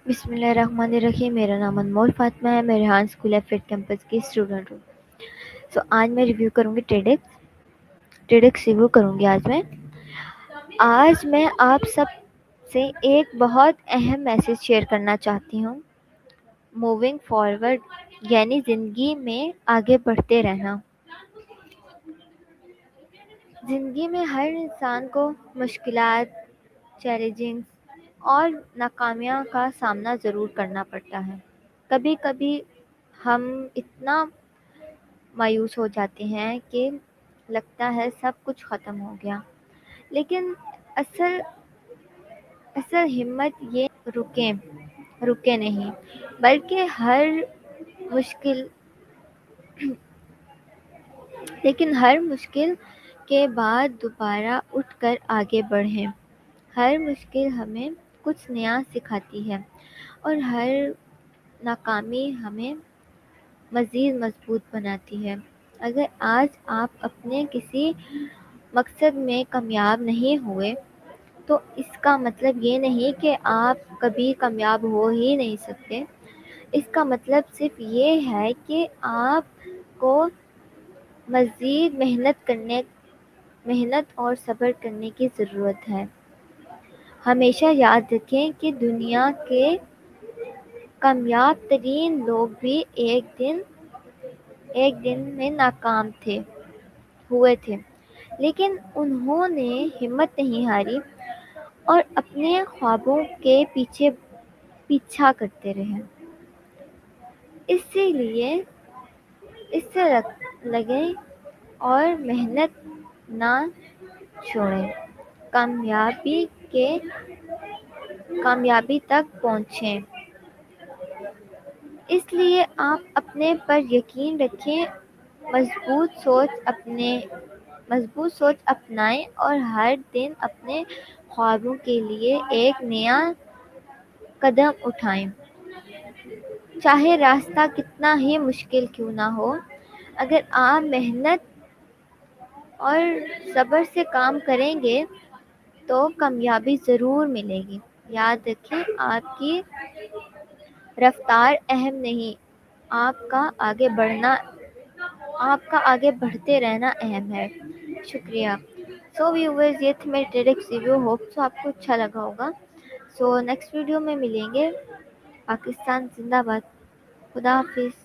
بسم اللہ الرحمن الرحیم. میرا نام انمول فاطمہ ہے. میں ریحان اسکول ایف ایڈ کیمپس کی اسٹوڈنٹ ہوں. آج میں ریویو کروں گی ٹیڈکس ریویو کروں گی. آج میں آپ سب سے ایک بہت اہم میسیج شیئر کرنا چاہتی ہوں. موونگ فارورڈ یعنی زندگی میں آگے بڑھتے رہنا. زندگی میں ہر انسان کو مشکلات، چیلنجز اور ناکامیوں کا سامنا ضرور کرنا پڑتا ہے. کبھی کبھی ہم اتنا مایوس ہو جاتے ہیں کہ لگتا ہے سب کچھ ختم ہو گیا، لیکن اصل ہمت یہ رکے نہیں، بلکہ ہر مشکل کے بعد دوبارہ اٹھ کر آگے بڑھیں. ہر مشکل ہمیں کچھ نیا سکھاتی ہے اور ہر ناکامی ہمیں مزید مضبوط بناتی ہے. اگر آج آپ اپنے کسی مقصد میں کامیاب نہیں ہوئے تو اس کا مطلب یہ نہیں کہ آپ کبھی کامیاب ہو ہی نہیں سکتے. اس کا مطلب صرف یہ ہے کہ آپ کو مزید محنت اور صبر کرنے کی ضرورت ہے. ہمیشہ یاد رکھیں کہ دنیا کے کامیاب ترین لوگ بھی ایک دن میں ناکام ہوئے تھے، لیکن انہوں نے ہمت نہیں ہاری اور اپنے خوابوں کے پیچھا کرتے رہے. اس سے لگیں اور محنت نہ چھوڑیں. کامیابی تک پہنچیں. اس لیے آپ اپنے پر یقین رکھیں، مضبوط سوچ اپنائیں اور ہر دن اپنے خوابوں کے لیے ایک نیا قدم اٹھائیں. چاہے راستہ کتنا ہی مشکل کیوں نہ ہو، اگر آپ محنت اور صبر سے کام کریں گے تو کامیابی ضرور ملے گی. یاد رکھیں، آپ کی رفتار اہم نہیں، آپ کا آگے بڑھتے رہنا اہم ہے. شکریہ. ویورز، یہ تھے میرے ٹیڈکس ریویو. ہوپ آپ کو اچھا لگا ہوگا. نیکسٹ ویڈیو میں ملیں گے. پاکستان زندہ باد. خدا حافظ.